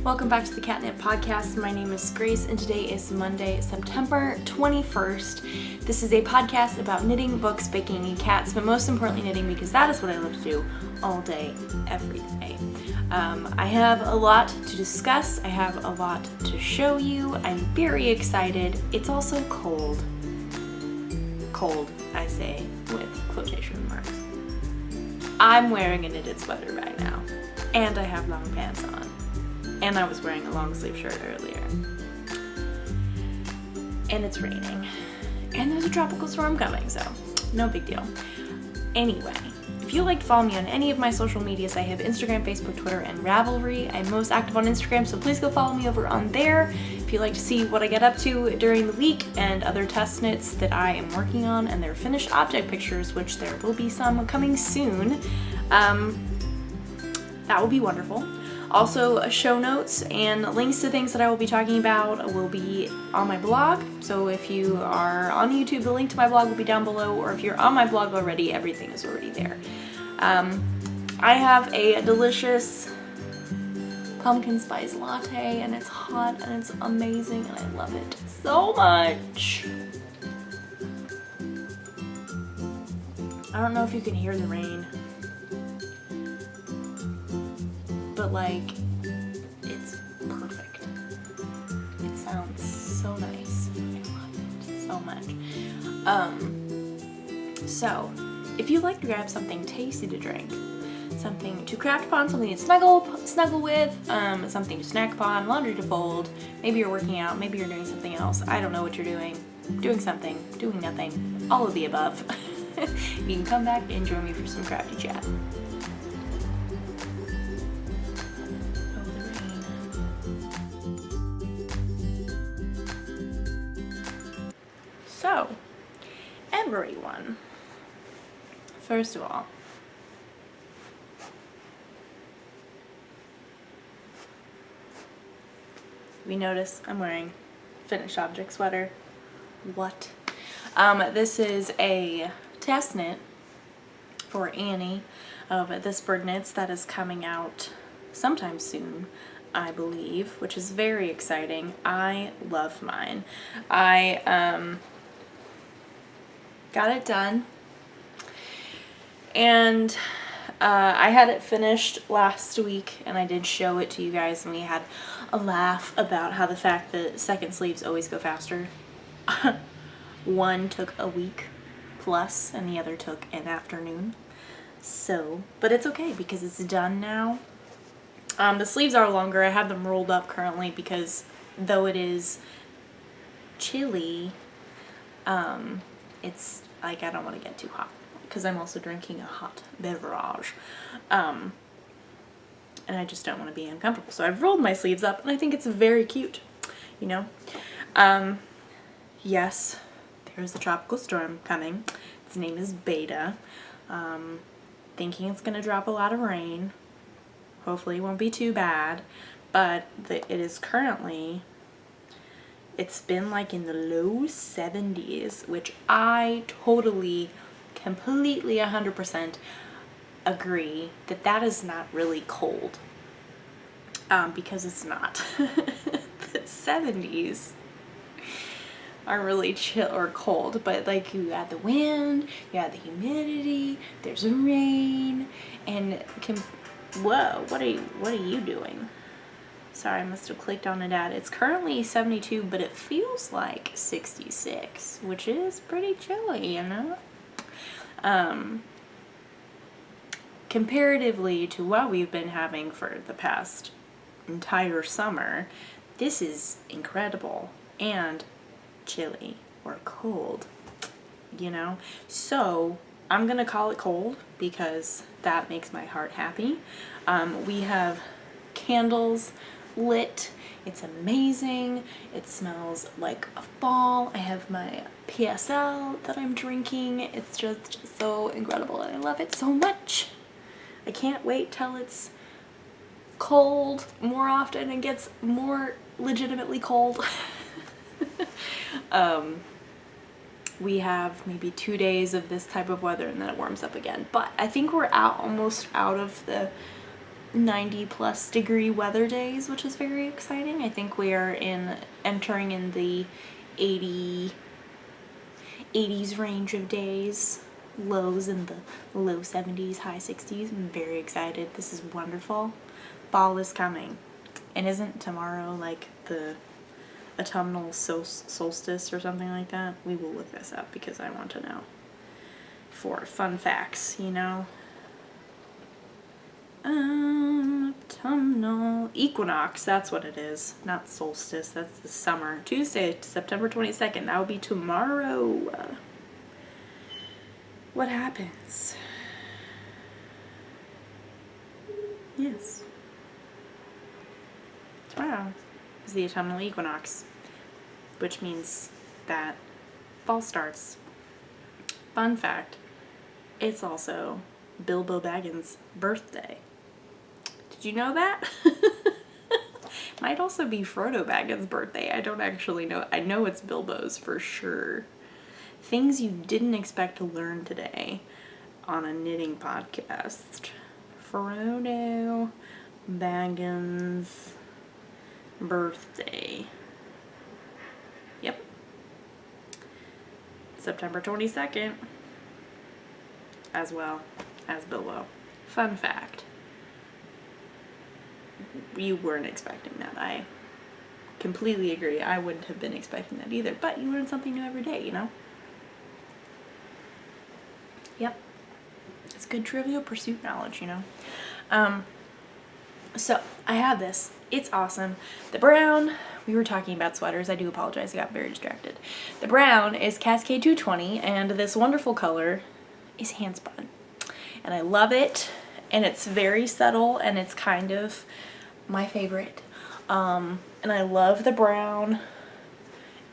Welcome back to the Catnip Podcast. My name is Grace and today is Monday, September 21st. This is a podcast about knitting, books, baking, and cats, but most importantly knitting because that is what I love to do all day, every day. I have a lot to discuss. I have a lot to show you. I'm very excited. It's also cold. Cold, I say, with quotation marks. I'm wearing a knitted sweater right now, and I have long pants on. And I was wearing a long sleeve shirt earlier. And it's raining. And there's a tropical storm coming, so no big deal. Anyway, if you'd like to follow me on any of my social medias, I have Instagram, Facebook, Twitter, and Ravelry. I'm most active on Instagram, so please go follow me over on there. If you'd like to see what I get up to during the week and other test knits that I am working on and their finished object pictures, which there will be some coming soon, that will be wonderful. Also, show notes and links to things that I will be talking about will be on my blog. So if you are on YouTube, the link to my blog will be down below, or if you're on my blog already, everything is already there. I have a delicious pumpkin spice latte, and it's hot and it's amazing, and I love it so much. I don't know if you can hear the rain, but like, it's perfect. It sounds so nice. I love it so much. So if you'd like to grab something tasty to drink, something to craft upon, something to snuggle with, something to snack upon, laundry to fold, maybe you're working out, maybe you're doing something else, I don't know what you're doing something, doing nothing, all of the above, you can come back and join me for some crafty chat. So, everyone, first of all, we notice I'm wearing finished object sweater. What? This is a test knit for Annie of This Bird Knits that is coming out sometime soon, I believe, which is very exciting. I love mine. I got it done, and I had it finished last week, and I did show it to you guys, and we had a laugh about how the fact that second sleeves always go faster. One took a week plus, and the other took an afternoon. So, but it's okay because it's done now. The sleeves are longer. I have them rolled up currently because though it is chilly, it's like I don't want to get too hot because I'm also drinking a hot beverage. And I just don't want to be uncomfortable. So I've rolled my sleeves up and I think it's very cute, you know. Yes, there's a tropical storm coming. Its name is Beta. Thinking it's going to drop a lot of rain. Hopefully it won't be too bad, but it is currently, it's been like in the low 70s, which I totally, completely 100% agree that is not really cold, because it's not. The 70s are really chill or cold, but like you add the wind, you add the humidity, there's rain, and whoa, what are you doing? Sorry, I must have clicked on an ad. It's currently 72, but it feels like 66, which is pretty chilly, you know? Comparatively to what we've been having for the past entire summer, this is incredible and chilly or cold, you know? So I'm gonna call it cold because that makes my heart happy. We have candles lit. It's amazing. It smells like a fall. I have my PSL that I'm drinking. It's just so incredible and I love it so much. I can't wait till it's cold more often and gets more legitimately cold. We have maybe 2 days of this type of weather and then it warms up again. But I think we're almost out of the 90+ degree weather days, which is very exciting. I think we are entering in the 80s range of days, lows in the low 70s, high 60s. I'm very excited. This is wonderful. Fall is coming. And isn't tomorrow like the autumnal solstice or something like that? We will look this up because I want to know. For fun facts, you know. Autumnal equinox, that's what it is. Not solstice, that's the summer. Tuesday, September 22nd. That will be tomorrow. What happens? Yes. Tomorrow is the autumnal equinox, which means that fall starts. Fun fact, it's also Bilbo Baggins' birthday. Did you know that? Might also be Frodo Baggins' birthday. I don't actually know. I know it's Bilbo's for sure. Things you didn't expect to learn today on a knitting podcast. Frodo Baggins' birthday. Yep. September 22nd. As well as Bilbo. Fun fact. You weren't expecting that. I completely agree. I wouldn't have been expecting that either. But you learn something new every day, you know? Yep. It's good Trivial Pursuit knowledge, you know? So, I have this. It's awesome. The brown, we were talking about sweaters. I do apologize. I got very distracted. The brown is Cascade 220, and this wonderful color is handspun. And I love it, and it's very subtle, and it's kind of my favorite. And I love the brown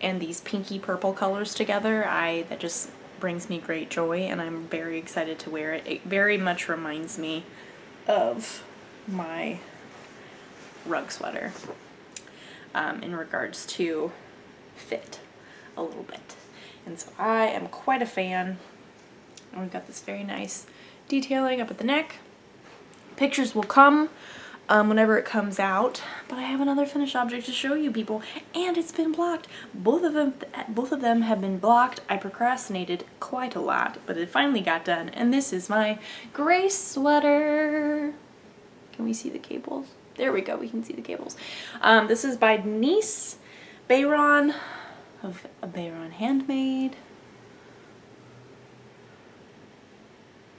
and these pinky purple colors together. That just brings me great joy, and I'm very excited to wear it. It very much reminds me of my rug sweater in regards to fit a little bit. And so I am quite a fan. And we've got this very nice detailing up at the neck. Pictures will come whenever it comes out, but I have another finished object to show you people, and it's been blocked. Both of them have been blocked. I procrastinated quite a lot, but it finally got done, and this is my gray sweater. Can we see the cables? There we go, we can see the cables. This is by Denise Bayron of Bayron Handmade.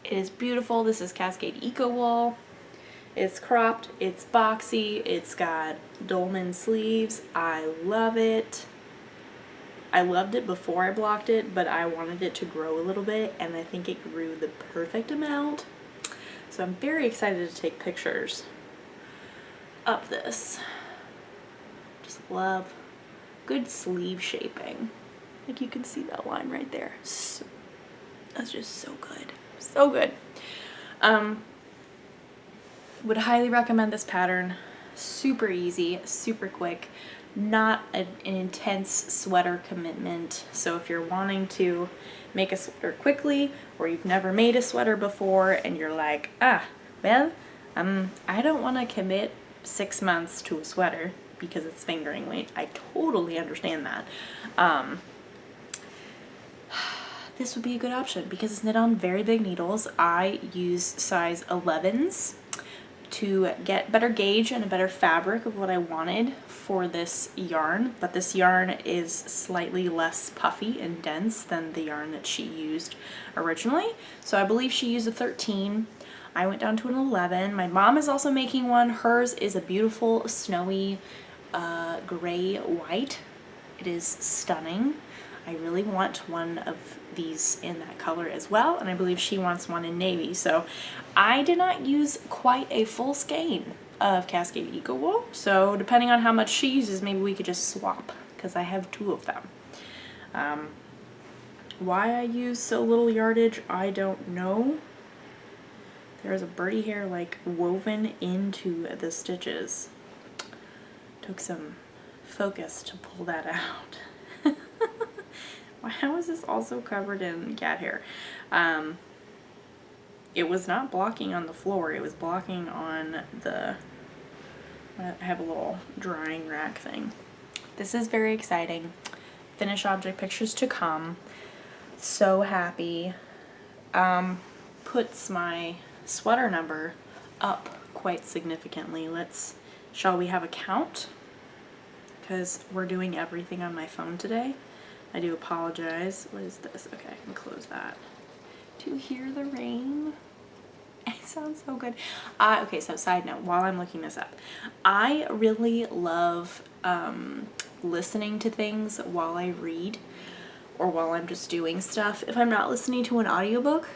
It is beautiful. This is Cascade Eco Wool. It's cropped, it's boxy, it's got dolman sleeves. I love it. I loved it before I blocked it, but I wanted it to grow a little bit, and I think it grew the perfect amount. So I'm very excited to take pictures of this. Just love good sleeve shaping. Like you can see that line right there. So, that's just so good. So good. Would highly recommend this pattern. Super easy, super quick, not an intense sweater commitment. So if you're wanting to make a sweater quickly, or you've never made a sweater before and you're like, I don't want to commit 6 months to a sweater because it's fingering weight. I totally understand that. This would be a good option because it's knit on very big needles. I use size 11s to get better gauge and a better fabric of what I wanted for this yarn, but this yarn is slightly less puffy and dense than the yarn that she used originally. So I believe she used a 13. I went down to an 11. My mom is also making one. Hers is a beautiful snowy gray white. It is stunning. I really want one of these in that color as well, and I believe she wants one in navy. So I did not use quite a full skein of Cascade Eco Wool, so depending on how much she uses, maybe we could just swap, because I have 2 of them. Why I use so little yardage, I don't know. There's a birdie hair like woven into the stitches. Took some focus to pull that out. How is this also covered in cat hair? it was not blocking on the floor, it was blocking on the, I have a little drying rack thing. This is very exciting. Finished object pictures to come. So happy. Puts my sweater number up quite significantly. Shall we have a count? Because we're doing everything on my phone today. I do apologize. What is this? Okay, I can close that. Do you hear the rain? It sounds so good. Okay, so side note, while I'm looking this up, I really love listening to things while I read or while I'm just doing stuff if I'm not listening to an audiobook.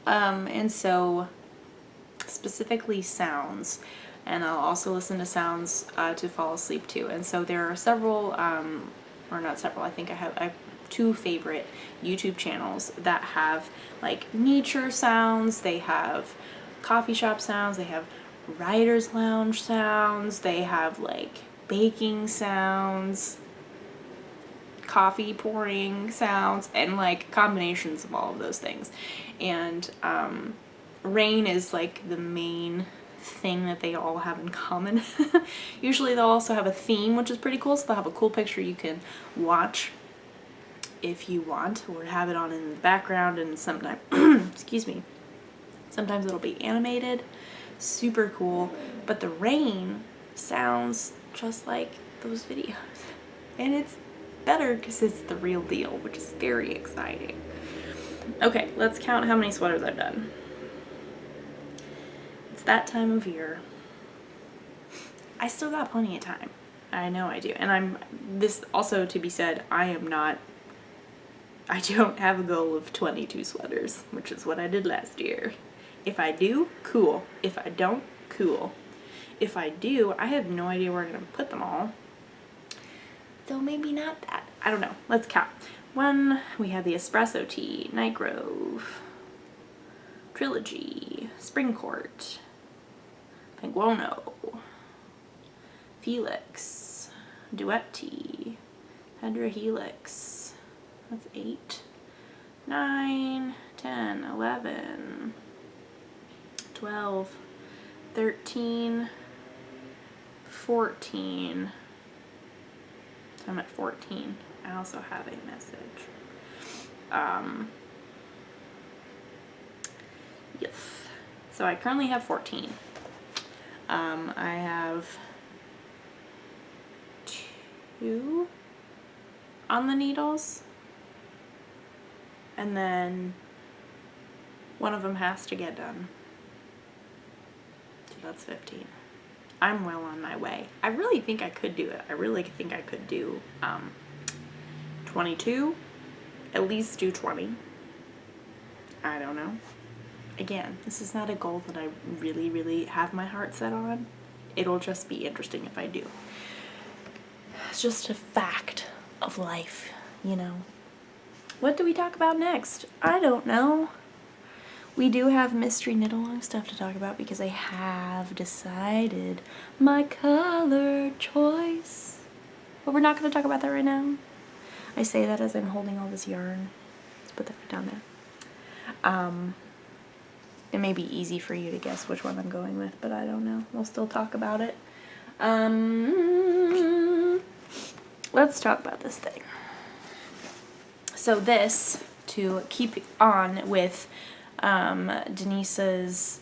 And so specifically sounds, and I'll also listen to sounds to fall asleep to. And so there are several, or not several, I think I have 2 favorite YouTube channels that have like nature sounds, they have coffee shop sounds, they have writer's lounge sounds, they have like baking sounds, coffee pouring sounds, and like combinations of all of those things. And rain is like the main thing that they all have in common. Usually they'll also have a theme, which is pretty cool, so they'll have a cool picture you can watch if you want, or have it on in the background, and sometimes excuse me, sometimes it'll be animated. Super cool. But the rain sounds just like those videos, and it's better because it's the real deal, which is very exciting. Okay, let's count how many sweaters I've done. It's that time of year. I still got plenty of time. I know I do. And this also to be said, I don't have a goal of 22 sweaters, which is what I did last year. If I do, cool. If I don't, cool. If I do, I have no idea where I'm going to put them all. So maybe not that. I don't know. Let's count. 1, we have the Espresso Tea, Night Grove, Trilogy, Spring Court, Penguono, Felix, Duet Tea, Hedra Helix. That's 8, 9, 10, 11, 12, 13, 14. So I'm at 14. I also have a message. Yes. So I currently have 14. I have 2 on the needles, and then one of them has to get done. So that's 15. I'm well on my way. I really think I could do it. I really think I could do 22, at least do 20. I don't know. Again, this is not a goal that I really have my heart set on. It'll just be interesting if I do. It's just a fact of life, you know. What do we talk about next? I don't know. We do have mystery knit-along stuff to talk about because I have decided my color choice. But we're not going to talk about that right now. I say that as I'm holding all this yarn. Let's put that right down there. It may be easy for you to guess which one I'm going with, but I don't know. We'll still talk about it. Let's talk about this thing. So this, to keep on with Denise's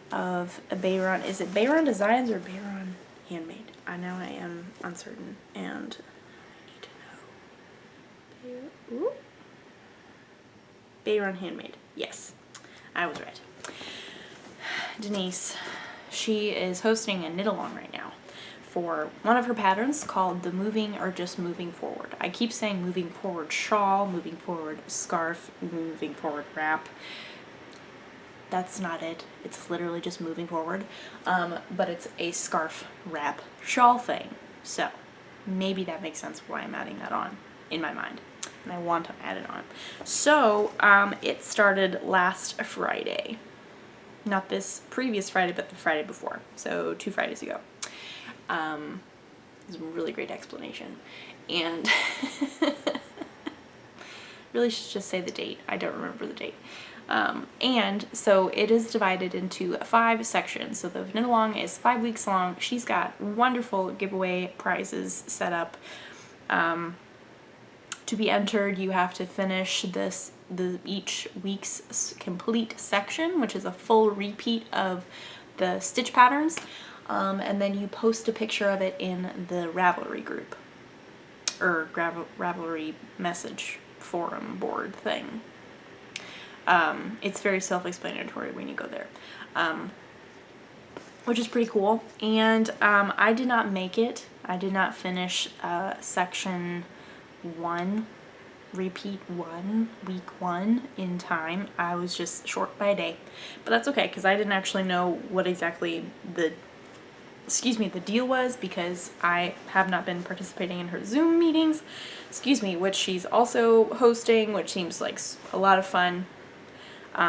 of Bayron, is it Bayron Designs or Bayron Handmade? I know I am uncertain, and I need to know. Bayron Handmade. Yes, I was right. Denise, she is hosting a knit-along right now for one of her patterns called the Moving or Just Moving Forward. I keep saying moving forward shawl, moving forward scarf, moving forward wrap. That's not it. It's literally just moving forward. But it's a scarf wrap shawl thing. So maybe that makes sense why I'm adding that on in my mind. And I want to add it on. So it started last Friday. Not this previous Friday, but the Friday before. So 2 Fridays ago. It's a really great explanation. And really should just say the date. I don't remember the date. And so it is divided into 5 sections. So the knit along is 5 weeks long. She's got wonderful giveaway prizes set up. To be entered, you have to finish each week's complete section, which is a full repeat of the stitch patterns, and then you post a picture of it in the Ravelry group, or Ravelry message forum board thing. It's very self-explanatory when you go there, which is pretty cool. And I did not make it. I did not finish section 1, repeat 1, week 1 in time. I was just short by a day, but that's okay because I didn't actually know what exactly the deal was, because I have not been participating in her Zoom meetings, which she's also hosting, which seems like a lot of fun.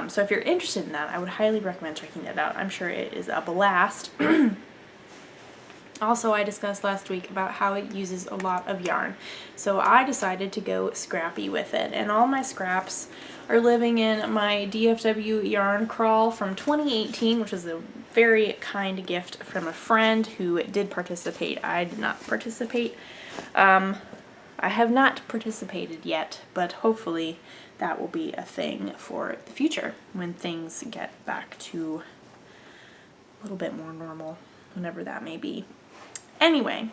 So if you're interested in that, I would highly recommend checking that out. I'm sure it is a blast. Also, I discussed last week about how it uses a lot of yarn. So I decided to go scrappy with it, and all my scraps are living in my DFW yarn crawl from 2018, which is a very kind gift from a friend who did participate. I did not participate. I have not participated yet, but hopefully that will be a thing for the future when things get back to a little bit more normal, whenever that may be. Anyway,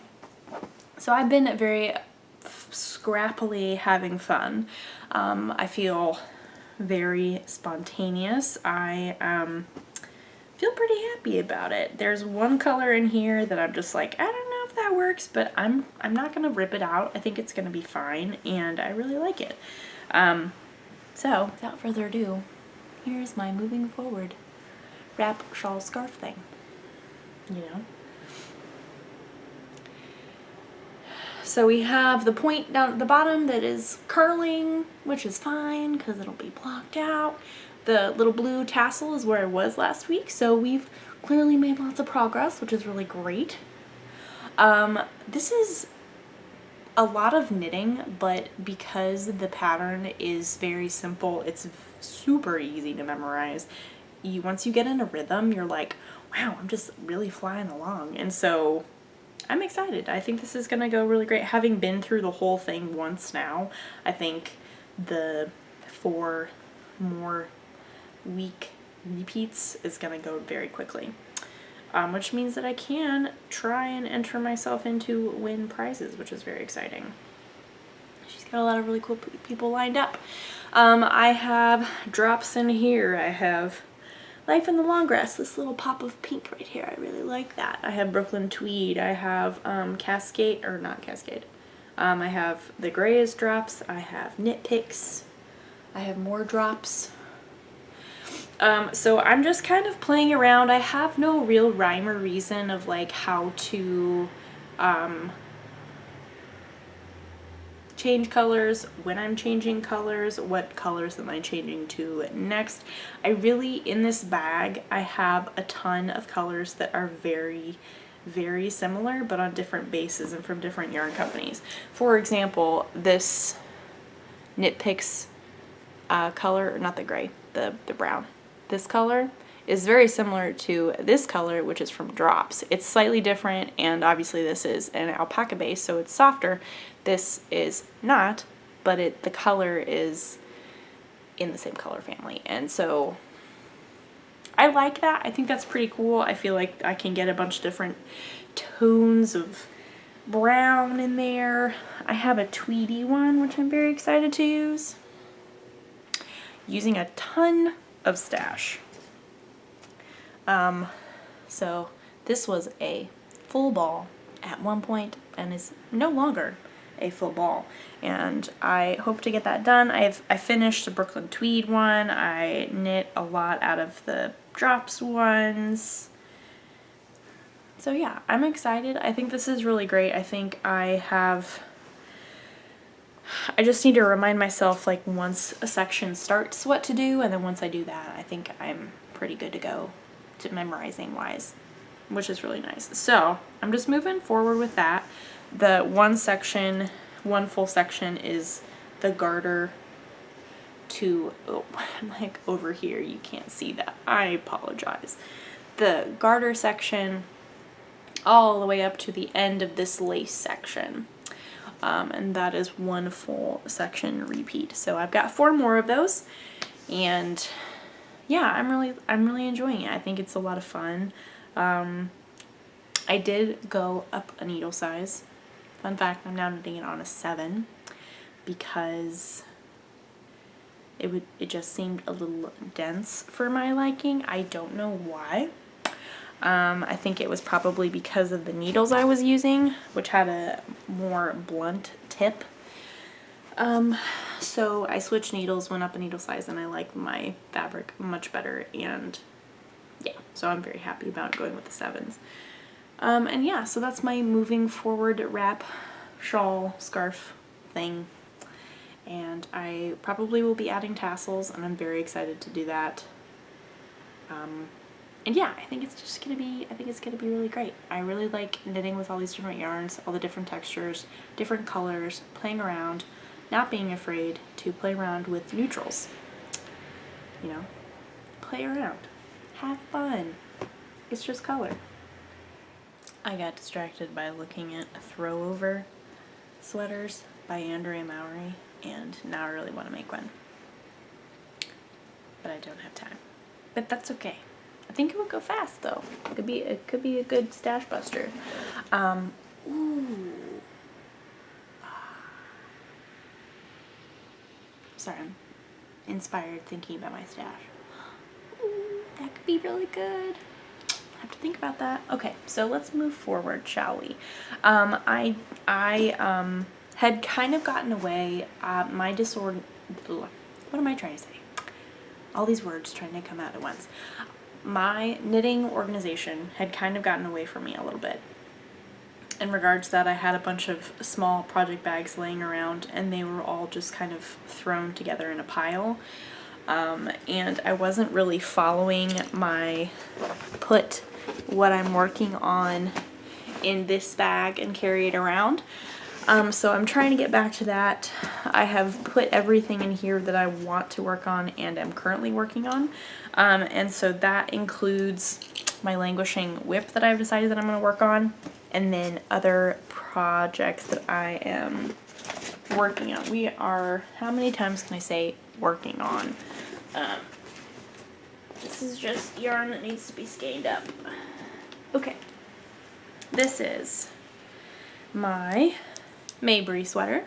so I've been very scrappily having fun. I feel very spontaneous. I feel pretty happy about it. There's one color in here that I'm just like, I don't know if that works, but I'm not gonna rip it out. I think it's gonna be fine, and I really like it. So without further ado, here's my moving forward wrap, shawl, scarf thing. You know. So we have the point down at the bottom that is curling, which is fine because it'll be blocked out. The little blue tassel is where I was last week, so we've clearly made lots of progress, which is really great. This is a lot of knitting, but because the pattern is very simple, it's super easy to memorize. Once you get in a rhythm, you're like, wow, I'm just really flying along. And so I'm excited. I think this is going to go really great. Having been through the whole thing once now, I think the 4 more week repeats is going to go very quickly. Which means that I can try and enter myself into win prizes, which is very exciting. She's got a lot of really cool people lined up. I have drops in here. I have Life in the Long Grass, this little pop of pink right here. I really like that. I have Brooklyn Tweed. I have Cascade, or not Cascade. I have the Grays drops. I have Knit Picks. I have more drops. So I'm just kind of playing around. I have no real rhyme or reason of like how to change colors, when I'm changing colors, what colors am I changing to next. I really, in this bag, I have a ton of colors that are very, very similar, but on different bases and from different yarn companies. For example, this Knit Picks color, not the gray, the brown. This color is very similar to this color, which is from Drops. It's slightly different, and obviously this is an alpaca base, so it's softer. This is not, but the color is in the same color family, and so I like that. I think that's pretty cool. I feel like I can get a bunch of different tones of brown in there. I have a tweedy one, which I'm very excited to use. Using a ton of stash. So this was a full ball at one point and is no longer a full ball, and I hope to get that done. I finished the Brooklyn Tweed one. I knit a lot out of the Drops ones. So yeah, I'm excited. I think this is really great. I think I just need to remind myself, like, once a section starts what to do, and then once I do that, I think I'm pretty good to go to memorizing wise, which is really nice. So I'm just moving forward with that. The one full section is the garter to, oh, I'm like over here, you can't see that, I apologize, the garter section all the way up to the end of this lace section. And that is one full section repeat. So I've got 4 more of those, and yeah, I'm really enjoying it. I think it's a lot of fun. I did go up a needle size. Fun fact, I'm now knitting it on a 7 because it just seemed a little dense for my liking. I don't know why. I think it was probably because of the needles I was using, which had a more blunt tip. So I switched needles, went up a needle size, and I like my fabric much better, and yeah, so I'm very happy about going with the 7s. And yeah, so that's my moving forward wrap, shawl, scarf thing, and I probably will be adding tassels, and I'm very excited to do that. And yeah, I think it's gonna be really great. I really like knitting with all these different yarns, all the different textures, different colors, playing around, not being afraid to play around with neutrals. You know, play around, have fun. It's just color. I got distracted by looking at throwover sweaters by Andrea Mowry, and now I really want to make one. But I don't have time. But that's okay. I think it would go fast though. It could be a good stash buster. Ooh. Sorry, I'm inspired thinking about my stash. Ooh, that could be really good. I have to think about that. Okay, so let's move forward, shall we? I had kind of gotten away. My disorder. What am I trying to say? All these words trying to come out at once. My knitting organization had kind of gotten away from me a little bit. In regards to that, I had a bunch of small project bags laying around, and they were all just kind of thrown together in a pile. And I wasn't really following my put what I'm working on in this bag and carry it around. So I'm trying to get back to that. I have put everything in here that I want to work on and am currently working on. And so that includes my languishing whip that I've decided that I'm going to work on, and then other projects that I am working on. We are, how many times can I say working on? This is just yarn that needs to be skeined up. Okay. This is my Mayberry sweater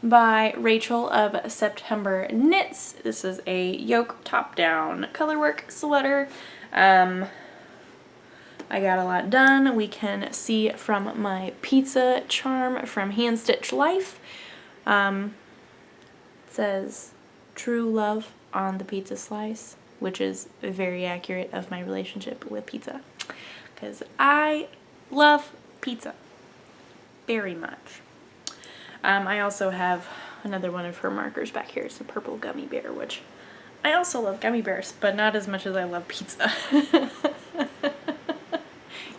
by Rachel of September Knits. This is a yoke top down colorwork sweater. I got a lot done. We can see from my pizza charm from Hand Stitch Life. It says true love on the pizza slice, which is very accurate of my relationship with pizza, because I love pizza very much. I also have another one of her markers back here. It's a purple gummy bear, which I also love gummy bears, but not as much as I love pizza.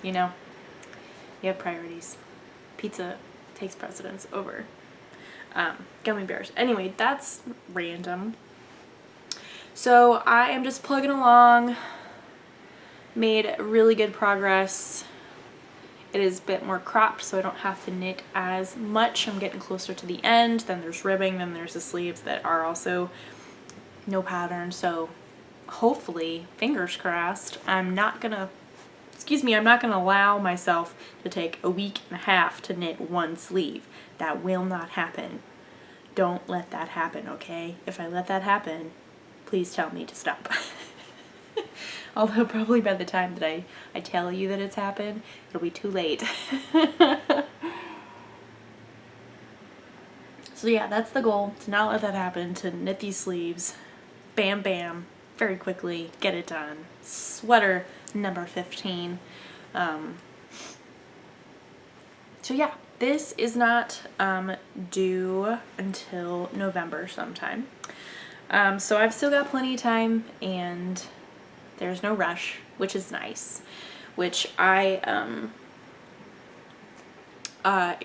You know, you have priorities. Pizza takes precedence over gummy bears. Anyway, that's random. So I am just plugging along. Made really good progress. It is a bit more cropped, so I don't have to knit as much. I'm getting closer to the end. Then there's ribbing, then there's the sleeves that are also no pattern. So hopefully, fingers crossed, I'm not gonna allow myself to take a week and a half to knit one sleeve. That will not happen. Don't let that happen, okay? If I let that happen, please tell me to stop. Although probably by the time that I tell you that it's happened, it'll be too late. So yeah, that's the goal, to not let that happen, to knit these sleeves. Bam bam, very quickly, get it done. Sweater number 15. So yeah, this is not due until November sometime. So I've still got plenty of time, and there's no rush, which is nice, which I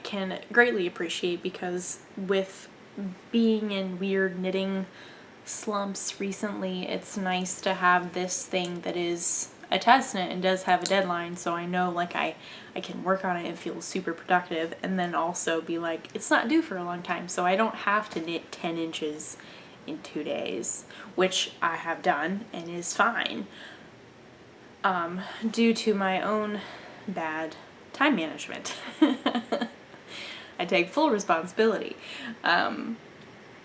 can greatly appreciate, because with being in weird knitting slumps recently, it's nice to have this thing that is a test knit and does have a deadline, so I know like I can work on it and feel super productive, and then also be like, it's not due for a long time, so I don't have to knit 10 inches in 2 days, which I have done and is fine, due to my own bad time management. I take full responsibility.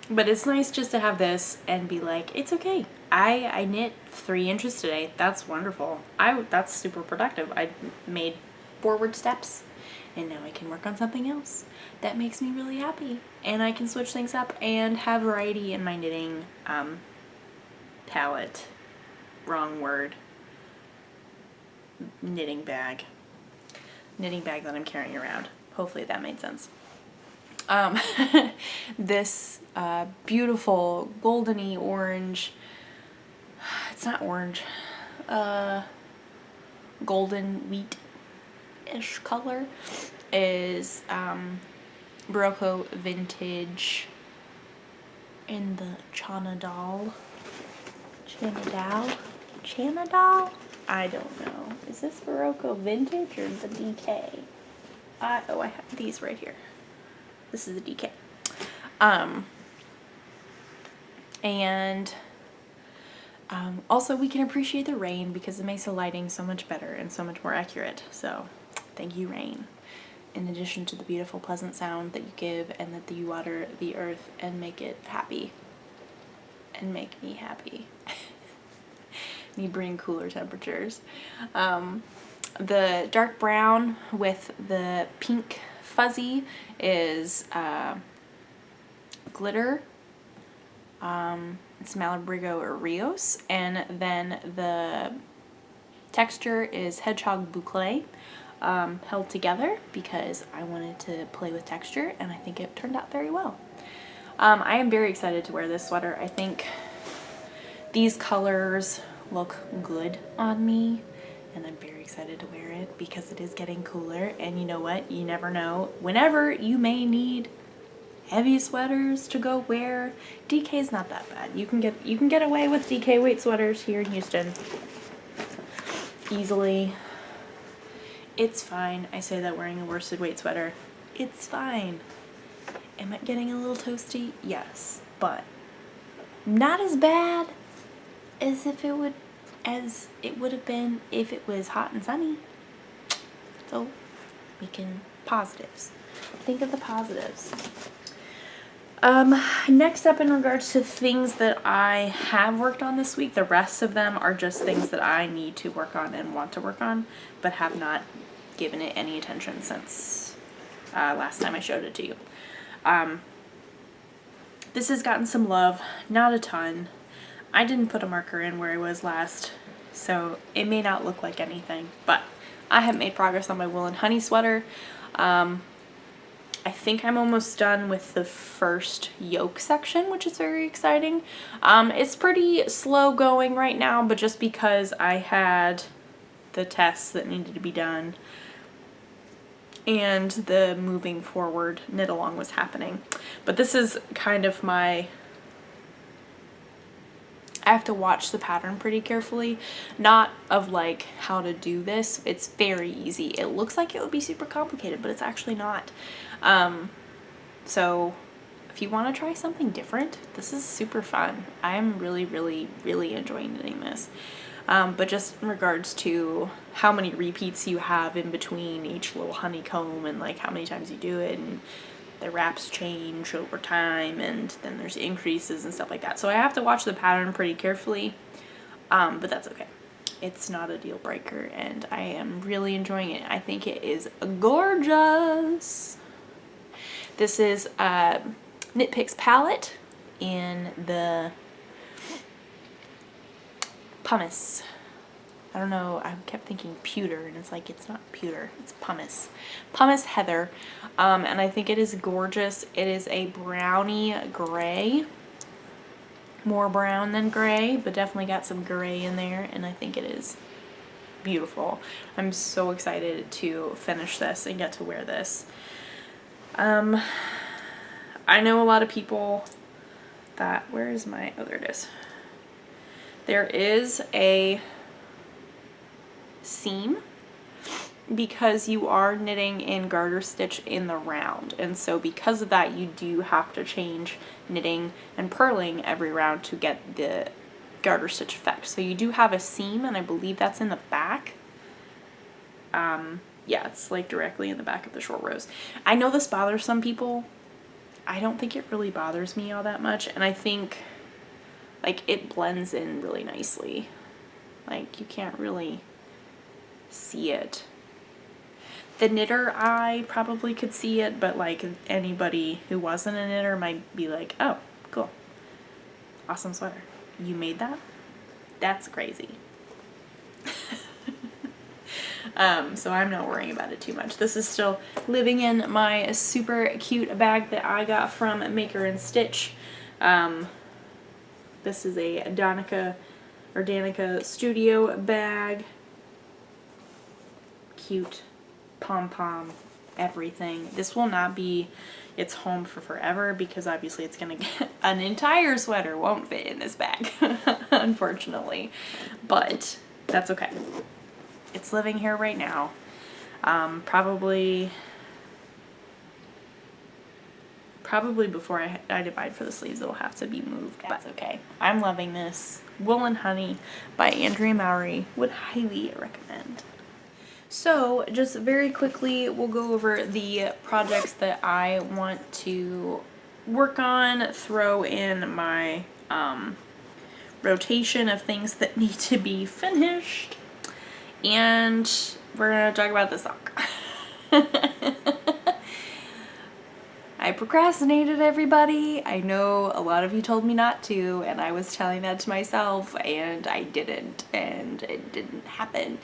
But it's nice just to have this and be like, it's okay. I knit 3 inches today. That's wonderful. That's super productive. I made forward steps, and now I can work on something else. That makes me really happy. And I can switch things up and have variety in my knitting palette. Wrong word. Knitting bag. Knitting bag that I'm carrying around. Hopefully that made sense. This beautiful goldeny orange, it's not orange, golden wheat-ish color is Barocco Vintage in the Chanadal? I don't know. Is this Barocco Vintage or the DK? I have these right here. This is the DK. Also we can appreciate the rain because it makes the lighting so much better and so much more accurate. So thank you, rain. In addition to the beautiful pleasant sound that you give, and that you water the earth and make it happy. And make me happy. You bring cooler temperatures. The dark brown with the pink fuzzy is glitter. It's Malabrigo or Rios, and then the texture is Hedgehog Boucle, held together because I wanted to play with texture, and I think it turned out very well. I am very excited to wear this sweater. I think these colors look good on me, and I'm very excited to wear it because it is getting cooler, and you know what? You never know. Whenever you may need heavy sweaters to go wear, DK is not that bad. You can get away with DK weight sweaters here in Houston easily. It's fine. I say that wearing a worsted weight sweater. It's fine. Am I getting a little toasty? Yes, but not as bad as it would have been if it was hot and sunny. So we can positives. Think of the positives. Next up, in regards to things that I have worked on this week, the rest of them are just things that I need to work on and want to work on, but have not given it any attention since last time I showed it to you. This has gotten some love, not a ton. I didn't put a marker in where I was last, so it may not look like anything, but I have made progress on my wool and honey sweater. I think I'm almost done with the first yoke section, which is very exciting. It's pretty slow going right now, but just because I had the tests that needed to be done and the moving forward knit along was happening. But this is kind of I have to watch the pattern pretty carefully, not of like how to do this. It's very easy. It looks like it would be super complicated, but it's actually not. So if you want to try something different, this is super fun. I'm really, really, really enjoying knitting this. But just in regards to how many repeats you have in between each little honeycomb, and like how many times you do it, and the wraps change over time, and then there's increases and stuff like that. So I have to watch the pattern pretty carefully, but that's okay. It's not a deal breaker, and I am really enjoying it. I think it is gorgeous. This is Knit Picks palette in the pumice. I don't know, I kept thinking pewter, and it's like, it's not pewter, it's pumice. Pumice heather, and I think it is gorgeous. It is a brownie gray, more brown than gray, but definitely got some gray in there, and I think it is beautiful. I'm so excited to finish this and get to wear this. I know a lot of people that, where is my, oh, there it is. There is a seam because you are knitting in garter stitch in the round, and so because of that you do have to change knitting and purling every round to get the garter stitch effect. So you do have a seam, and I believe that's in the back. Yeah, it's like directly in the back of the short rows. I know this bothers some people. I don't think it really bothers me all that much, and I think like it blends in really nicely. Like you can't really see it. The knitter eye probably could see it, but like anybody who wasn't a knitter might be like, oh, cool. Awesome sweater. You made that? That's crazy. So I'm not worrying about it too much. This is still living in my super cute bag that I got from Maker and Stitch. This is a Danica Studio bag. Cute. Pom-pom, everything. This will not be its home for forever because obviously it's gonna get an entire sweater won't fit in this bag, unfortunately, but that's okay. It's living here right now. Probably before I divide for the sleeves it'll have to be moved, but okay. I'm loving this. Wool and Honey by Andrea Mowry, would highly recommend. So just very quickly, we'll go over the projects that I want to work on, throw in my rotation of things that need to be finished, and we're going to talk about the sock. I procrastinated, everybody. I know a lot of you told me not to, and I was telling that to myself, and I didn't, and it didn't happen.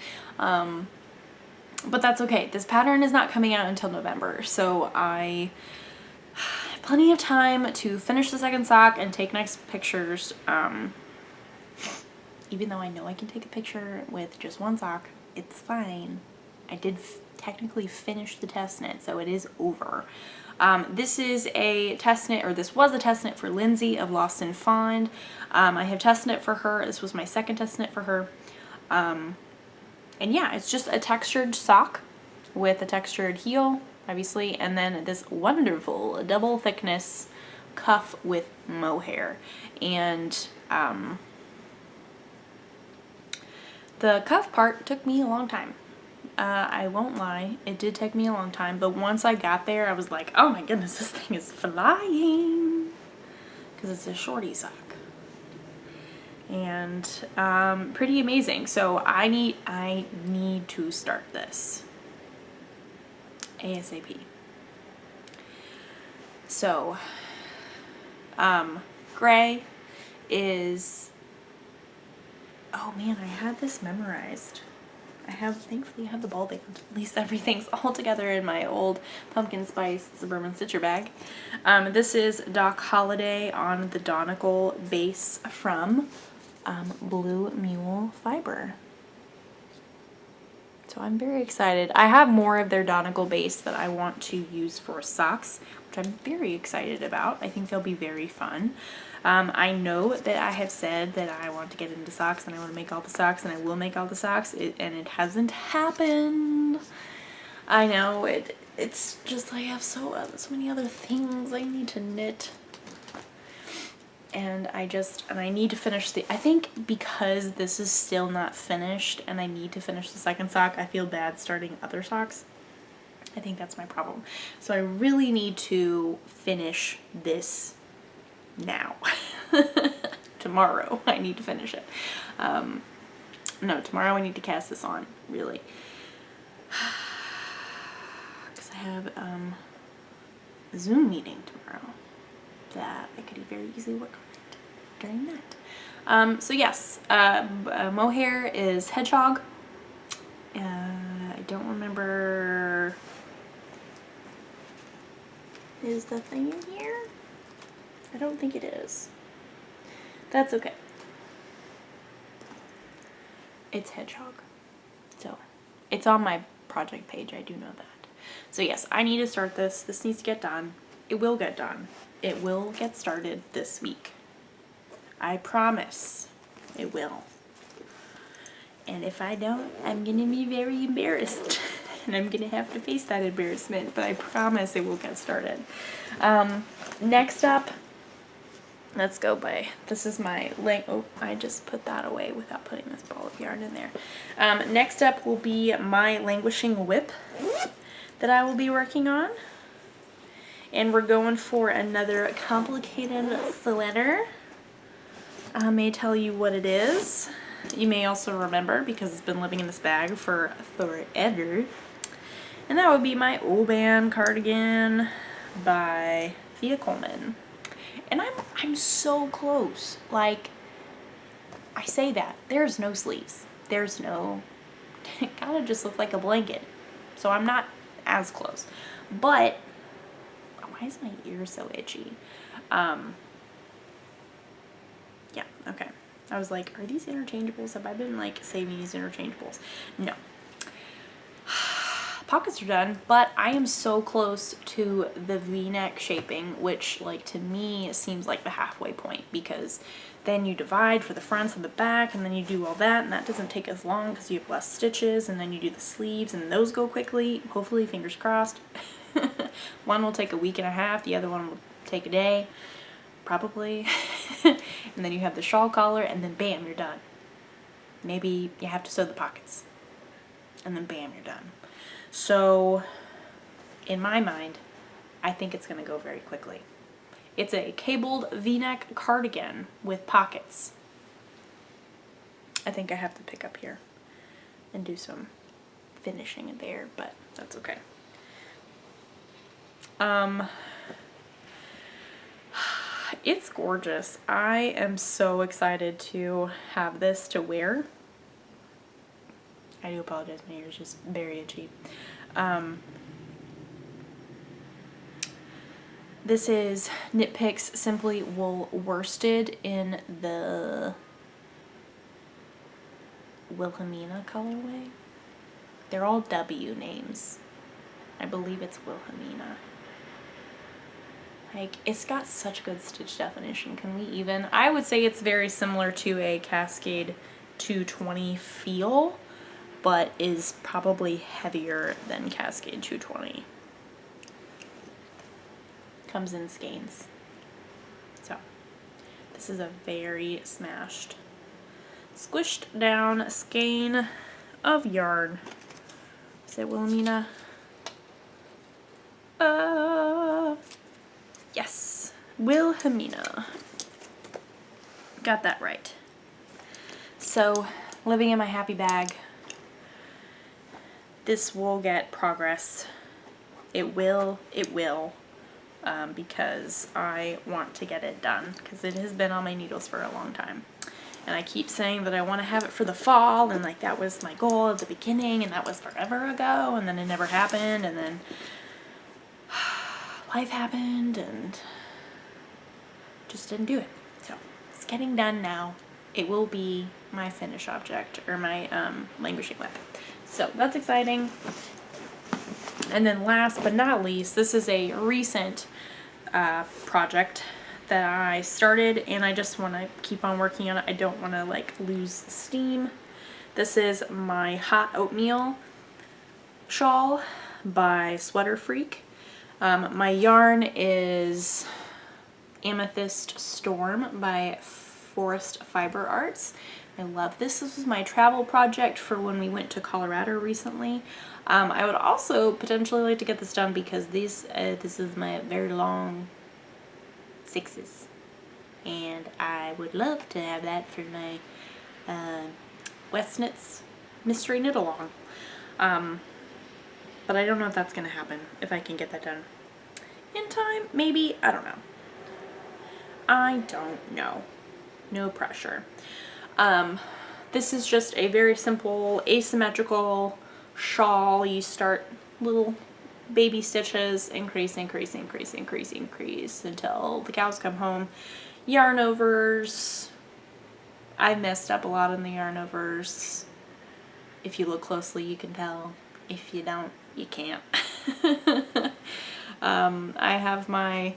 But that's okay. This pattern is not coming out until November, so I have plenty of time to finish the second sock and take nice pictures. Even though I know I can take a picture with just one sock, it's fine. I did technically finish the test knit, so it is over. This is a test knit, or this was a test knit for Lindsay of Lost and Found. I have test knit for her. This was my second test knit for her. And yeah, it's just a textured sock with a textured heel, obviously, and then this wonderful double thickness cuff with mohair. And the cuff part took me a long time. I won't lie, it did take me a long time, but once I got there, I was like, oh my goodness, this thing is flying, because it's a shorty sock. And pretty amazing. So I need to start this ASAP. So gray is, oh man, I had this memorized. Thankfully have the ball band. At least everything's all together in my old Pumpkin Spice Suburban Stitcher bag. This is Doc Holliday on the Donegal base from Blue Mule Fiber. So I'm very excited. I have more of their Donegal base that I want to use for socks, which I'm very excited about. I think they'll be very fun. I know that I have said that I want to get into socks and I want to make all the socks and I will make all the socks, and it hasn't happened. I know, it's just I have so many other things I need to knit. And I need to finish I think because this is still not finished and I need to finish the second sock, I feel bad starting other socks. I think that's my problem. So I really need to finish this now. Tomorrow I need to finish it. No, tomorrow I need to cast this on, really. Because I have a Zoom meeting tomorrow that I could very easily work on it during that. So yes, mohair is hedgehog. I don't remember. Is the thing in here? I don't think it is. That's okay. It's hedgehog. So it's on my project page, I do know that. So yes, I need to start this. This needs to get done. It will get done. It will get started this week. I promise it will. And if I don't, I'm gonna be very embarrassed. And I'm gonna have to face that embarrassment, but I promise it will get started. Next up, let's go by, this is my oh, I just put that away without putting this ball of yarn in there. Next up will be my languishing whip that I will be working on. And we're going for another complicated sweater. I may tell you what it is. You may also remember because it's been living in this bag for forever. And that would be my Oban cardigan by Thea Coleman. And I'm so close. Like, I say that. There's no sleeves. There's no, it kind of just looks like a blanket. So I'm not as close. But, why is my ear so itchy? Yeah, okay. I was like, are these interchangeables? Have I been like saving these interchangeables? No. Pockets are done, but I am so close to the V-neck shaping, which like to me seems like the halfway point, because then you divide for the fronts and the back, and then you do all that, and that doesn't take as long because you have less stitches, and then you do the sleeves, and those go quickly, hopefully, fingers crossed. One will take a week and a half, the other one will take a day, probably. And then you have the shawl collar, and then bam, you're done. Maybe you have to sew the pockets, and then bam, you're done. So, in my mind, I think it's going to go very quickly. It's a cabled V-neck cardigan with pockets. I think I have to pick up here and do some finishing in there, but that's okay. It's gorgeous. I am so excited to have this to wear. I do apologize, my ear is just very itchy. This is Knit Picks Simply Wool Worsted in the Wilhelmina colorway. They're all W names. I believe it's Wilhelmina. Like, it's got such good stitch definition. Can we even? I would say it's very similar to a Cascade 220 feel, but is probably heavier than Cascade 220. Comes in skeins. So, this is a very smashed, squished down skein of yarn. Is it Wilhelmina? Yes, Wilhelmina. Got that right. So, living in my happy bag. This will get progress. It will, because I want to get it done, because it has been on my needles for a long time. And I keep saying that I want to have it for the fall, and like that was my goal at the beginning, and that was forever ago, and then it never happened, and then life happened, and just didn't do it. So, it's getting done now. It will be my finish object, or my languishing whip. So that's exciting. And then last but not least, this is a recent project that I started, and I just want to keep on working on it. I don't want to like lose steam. This is my Hot Oatmeal shawl by Sweater Freak. My yarn is Amethyst Storm by Forest Fiber Arts. I love this. This was my travel project for when we went to Colorado recently. I would also potentially like to get this done because this is my very long 6s, and I would love to have that for my West Knits mystery knit along. But I don't know if that's gonna happen, if I can get that done in time. Maybe, I don't know. I don't know. No pressure. This is just a very simple asymmetrical shawl. You start little baby stitches, increase until the cows come home. Yarn overs. I messed up a lot in the yarn overs. If you look closely, you can tell. If you don't, you can't. I have my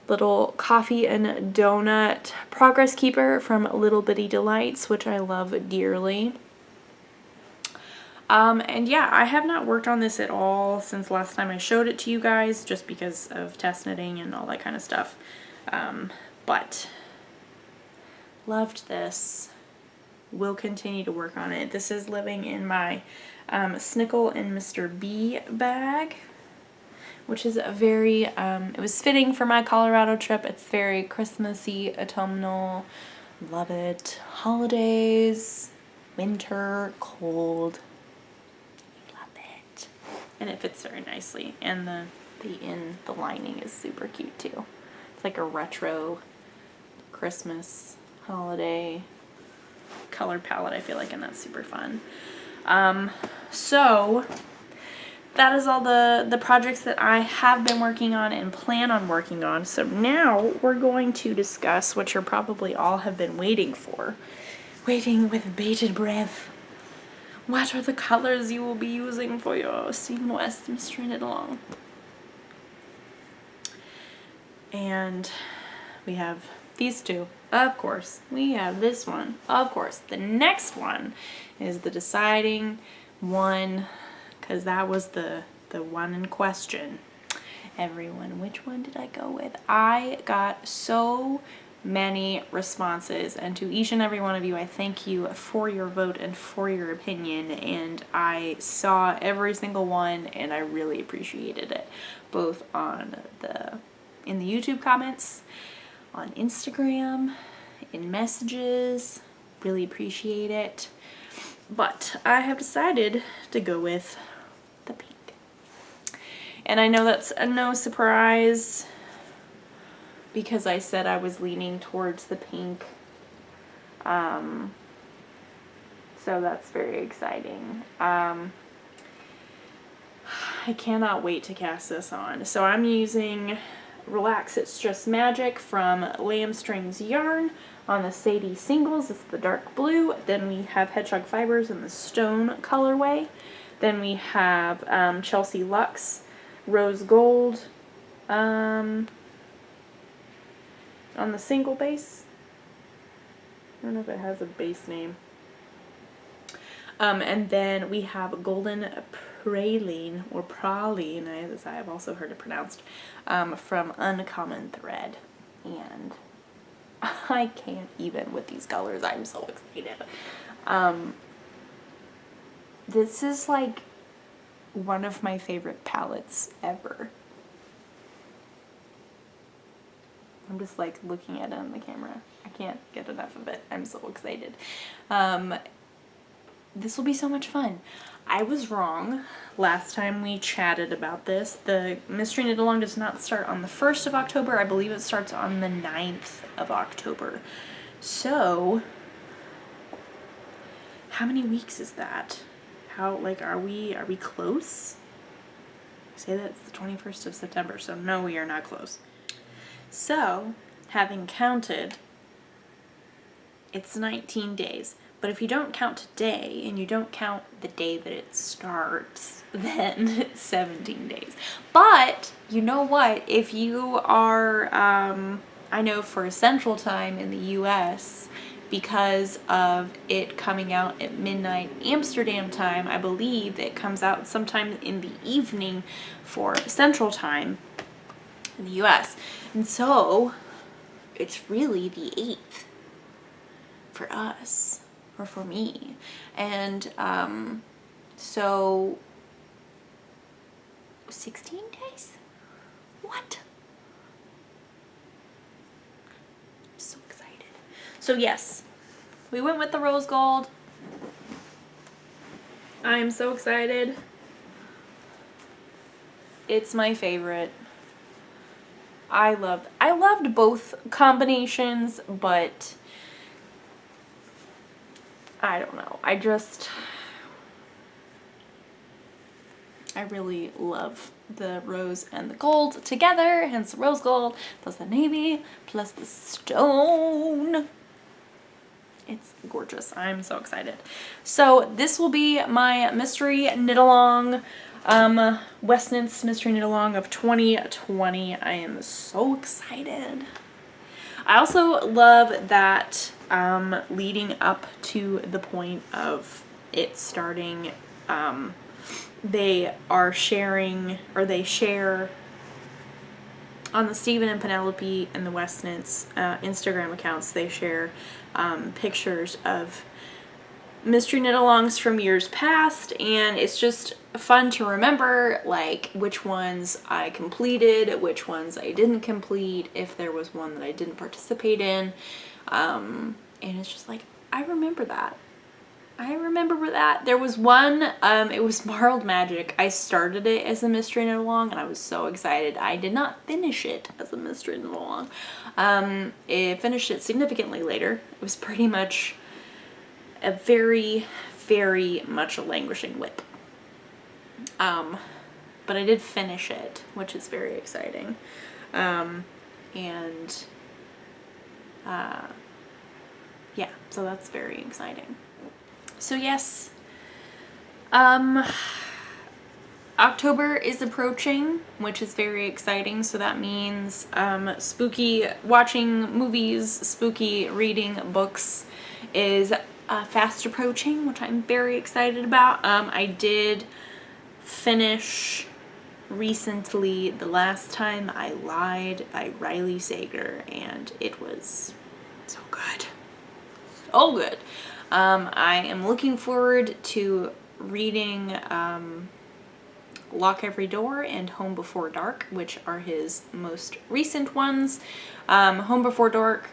little coffee and donut progress keeper from Little Bitty Delights, which I love dearly. And yeah, I have not worked on this at all since last time I showed it to you guys, just because of test knitting and all that kind of stuff. But loved this. Will continue to work on it. This is living in my Snickle and Mr. B bag, which is a very, it was fitting for my Colorado trip. It's very Christmassy, autumnal. Love it. Holidays, winter, cold. And it fits very nicely, and the lining is super cute too. It's like a retro Christmas holiday color palette, I feel like, and that's super fun. So that is all the projects that I have been working on and plan on working on. So now we're going to discuss what you probably all have been waiting for, waiting with bated breath. What are the colors you will be using for your Steven West Mystery Knit Along? And we have these two, of course. We have this one, of course. The next one is the deciding one, because that was the one in question. Everyone, which one did I go with? I got so many responses, and to each and every one of you, I thank you for your vote and for your opinion, and I saw every single one and I really appreciated it, both in the YouTube comments, on Instagram, in messages. Really appreciate it. But I have decided to go with the pink, and I know that's no surprise, because I said I was leaning towards the pink. So that's very exciting. I cannot wait to cast this on. So I'm using Relax It's Just Magic from Lamb Strings Yarn on the Sadie Singles. It's the dark blue. Then we have Hedgehog Fibers in the stone colorway. Then we have Chelsea Luxe Rose Gold on the single base. I don't know if it has a base name. And then we have Golden Praline, or Praline, as I have also heard it pronounced, from Uncommon Thread. And I can't even with these colors. I'm so excited. This is like one of my favorite palettes ever. I'm just like looking at it on the camera. I can't get enough of it. I'm so excited. This will be so much fun. I was wrong last time we chatted about this. The Mystery Knit Along does not start on the 1st of October. I believe it starts on the 9th of October. So, how many weeks is that? How, like, are we close? I say that's the 21st of September, so no, we are not close. So, having counted, it's 19 days. But if you don't count today, and you don't count the day that it starts, then it's 17 days. But, you know what? If you are, I know for Central Time in the US, because of it coming out at midnight Amsterdam time, I believe it comes out sometime in the evening for Central Time in the US. And so, it's really the 8th for us. Or for me. And so 16 days? What? I'm so excited. So yes, we went with the rose gold. I'm so excited. It's my favorite. I loved both combinations, but I don't know. I really love the rose and the gold together, hence the rose gold, plus the navy, plus the stone. It's gorgeous. I'm so excited. So this will be my mystery knit along Westnitz Mystery Knit Along of 2020. I am so excited. I also love that leading up to the point of it starting, they are sharing, or they share on the Stephen and Penelope and the Westnitz Instagram accounts, they share pictures of mystery knit-alongs from years past, and it's just fun to remember, like, which ones I completed, which ones I didn't complete, if there was one that I didn't participate in, and it's just like, I remember that. I remember that. There was one, it was Marled Magic. I started it as a mystery knit-along, and I was so excited. I did not finish it as a mystery knit-along. I finished it significantly later. It was pretty much a very, very much a languishing WIP. But I did finish it, which is very exciting. Yeah, so that's very exciting. So yes, October is approaching, which is very exciting. So that means spooky watching movies, spooky reading books is fast approaching, which I'm very excited about. I did finish recently The Last Time I Lied by Riley Sager, and it was so good. So good. I am looking forward to reading Lock Every Door and Home Before Dark, which are his most recent ones. Home Before Dark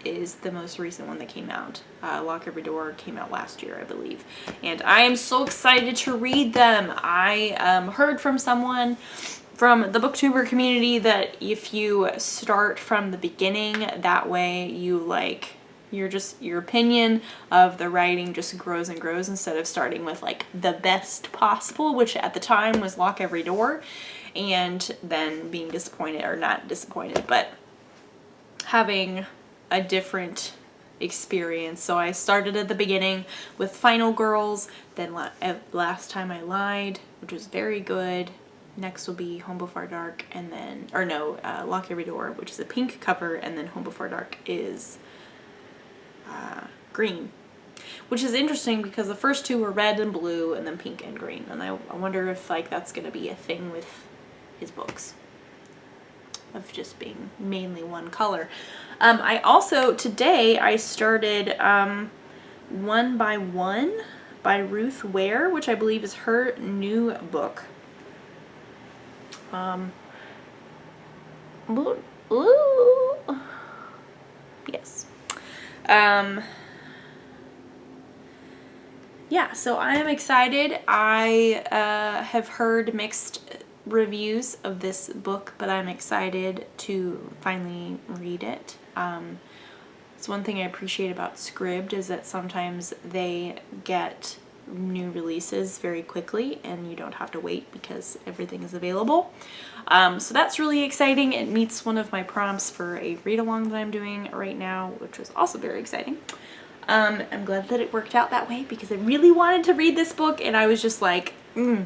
is the most recent one that came out. Lock Every Door came out last year, I believe. And I am so excited to read them. I heard from someone from the booktuber community that if you start from the beginning, that way you like, your opinion of the writing just grows and grows, instead of starting with like the best possible, which at the time was Lock Every Door, and then being disappointed, or not disappointed, but having a different experience. So I started at the beginning with Final Girls, then Last Time I Lied, which was very good. Next will be Home Before Dark, and then, or no, Lock Every Door, which is a pink cover, and then Home Before Dark is green, which is interesting because the first two were red and blue, and then pink and green, and I wonder if like that's gonna be a thing with his books, of just being mainly one color. I also, today I started One by One by Ruth Ware, which I believe is her new book. Yes. Yeah, so I am excited. I have heard mixed reviews of this book, but I'm excited to finally read it. It's one thing I appreciate about Scribd, is that sometimes they get new releases very quickly and you don't have to wait because everything is available. So that's really exciting. It meets one of my prompts for a read-along that I'm doing right now, which was also very exciting. I'm glad that it worked out that way, because I really wanted to read this book, and I was just like, I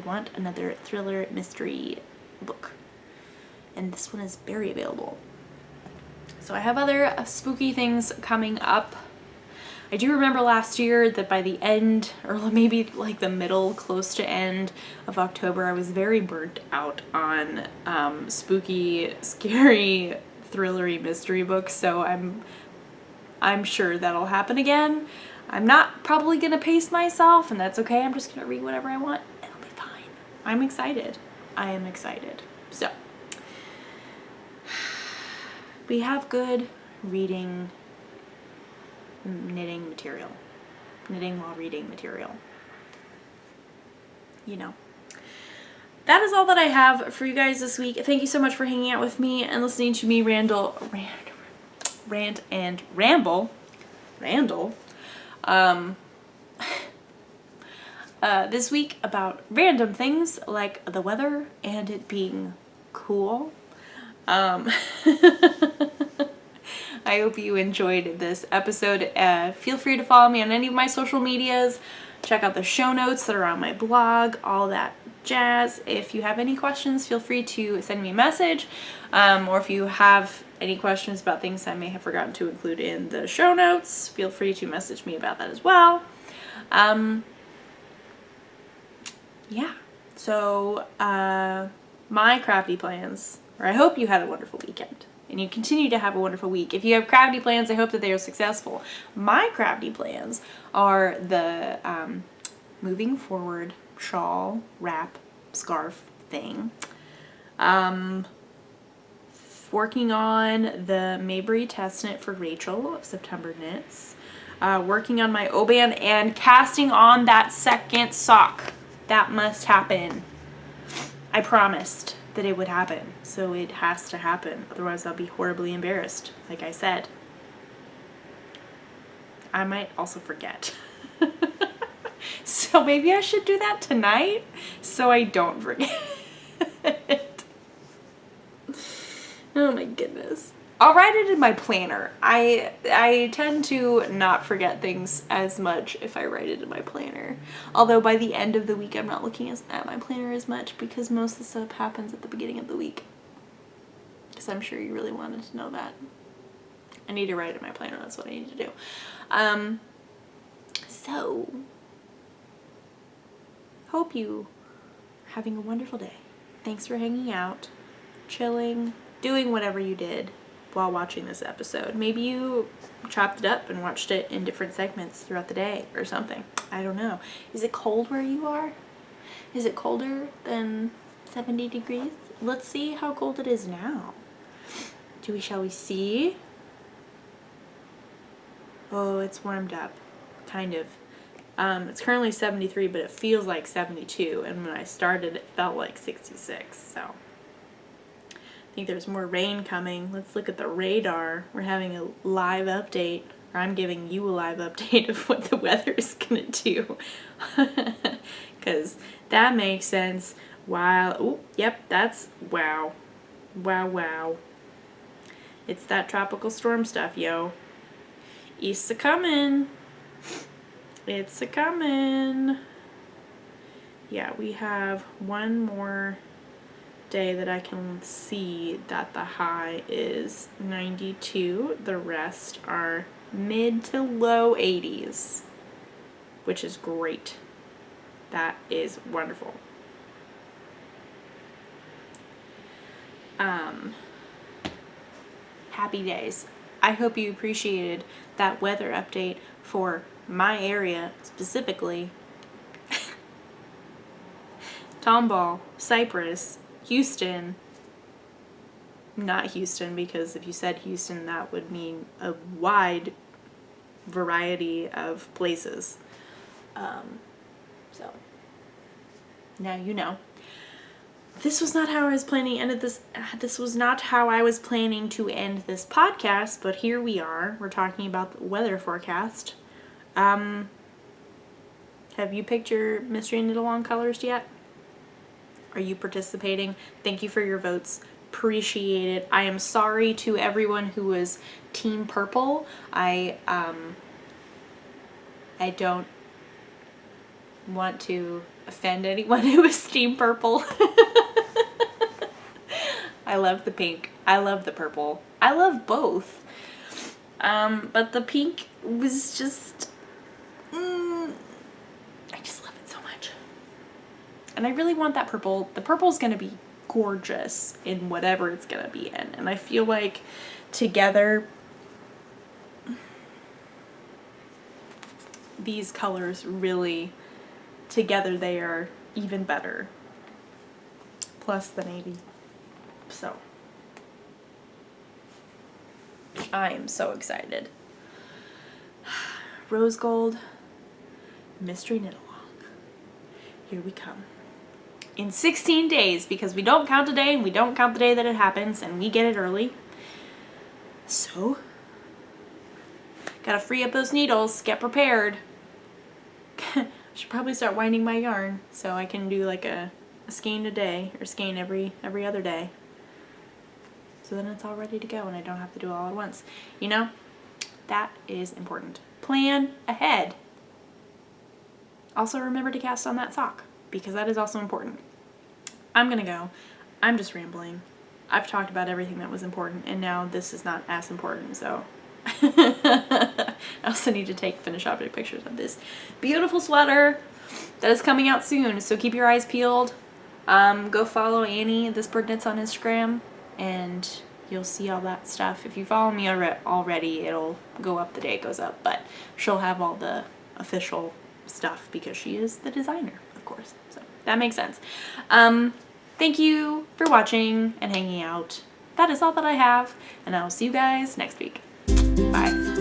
want another thriller mystery book. And this one is very available. So I have other spooky things coming up. I do remember last year that by the end, or maybe like the middle, close to end of October, I was very burnt out on spooky, scary, thrillery mystery books. So I'm sure that'll happen again. I'm not probably gonna pace myself, and that's okay. I'm just gonna read whatever I want. It'll be fine. I'm excited. I am excited. So we have good reading, knitting material. Knitting while reading material. You know. That is all that I have for you guys this week. Thank you so much for hanging out with me and listening to me rant and ramble. Randall. This week about random things like the weather and it being cool. I hope you enjoyed this episode. Feel free to follow me on any of my social medias. Check out the show notes that are on my blog, all that jazz. If you have any questions, feel free to send me a message, or if you have any questions about things I may have forgotten to include in the show notes, feel free to message me about that as well. Yeah, so my crafty plans, or I hope you had a wonderful weekend and you continue to have a wonderful week. If you have crafty plans, I hope that they are successful. My crafty plans are the moving forward shawl, wrap, scarf thing. Working on the Mayberry test knit for Rachel of September Knits. Working on my O-band and casting on that second sock. That must happen. I promised that it would happen, so it has to happen. Otherwise I'll be horribly embarrassed, like I said. I might also forget. So maybe I should do that tonight so I don't forget. Oh my goodness. I'll write it in my planner. I tend to not forget things as much if I write it in my planner. Although by the end of the week I'm not looking at my planner as much because most of the stuff happens at the beginning of the week. Because I'm sure you really wanted to know that. I need to write it in my planner. That's what I need to do. So, hope you are having a wonderful day. Thanks for hanging out, chilling, doing whatever you did while watching this episode. Maybe you chopped it up and watched it in different segments throughout the day or something. I don't know. Is it cold where you are? Is it colder than 70 degrees? Let's see how cold it is now. Shall we see? Oh, it's warmed up. Kind of. It's currently 73, but it feels like 72. And when I started, it felt like 66, so. I think there's more rain coming. Let's look at the radar. We're having a live update, or I'm giving you a live update of what the weather is gonna do. Because that makes sense. Wow. Oh, yep, that's wow. Wow, wow. It's that tropical storm stuff, yo. East's a-coming. It's a-coming. Yeah, we have one more day that I can see that the high is 92. The rest are mid to low 80s, which is great. That is wonderful. Happy days. I hope you appreciated that weather update for my area specifically. Tomball, Cypress, Houston, not Houston, because if you said Houston, that would mean a wide variety of places. So now you know. This was not how I was planning to end this. This was not how I was planning to end this podcast, but here we are. We're talking about the weather forecast. Have you picked your Mystery Knit Along colors yet? Are you participating? Thank you for your votes. Appreciate it. I am sorry to everyone who was Team Purple. I don't want to offend anyone who was Team Purple. I love the pink. I love the purple. I love both. But the pink was just... I just love it so much. And I really want that purple. The purple's going to be gorgeous in whatever it's going to be in. And I feel like together, these colors really, together they are even better. Plus the navy. So, I am so excited. Rose gold, Mystery Knit Along. Here we come. In 16 days, because we don't count a day and we don't count the day that it happens and we get it early. So, gotta free up those needles, get prepared. I should probably start winding my yarn so I can do like a skein a day or skein every other day. So then it's all ready to go and I don't have to do it all at once. You know, that is important. Plan ahead. Also remember to cast on that sock, because that is also important. I'm gonna go. I'm just rambling. I've talked about everything that was important, and now this is not as important, so. I also need to take finished object pictures of this beautiful sweater that is coming out soon, so keep your eyes peeled. Go follow Annie, This Bird Knits, on Instagram, and you'll see all that stuff. If you follow me already, it'll go up the day it goes up, but she'll have all the official stuff because she is the designer, of course, so that makes sense. Thank you for watching and hanging out. That is all that I have, and I will see you guys next week. Bye.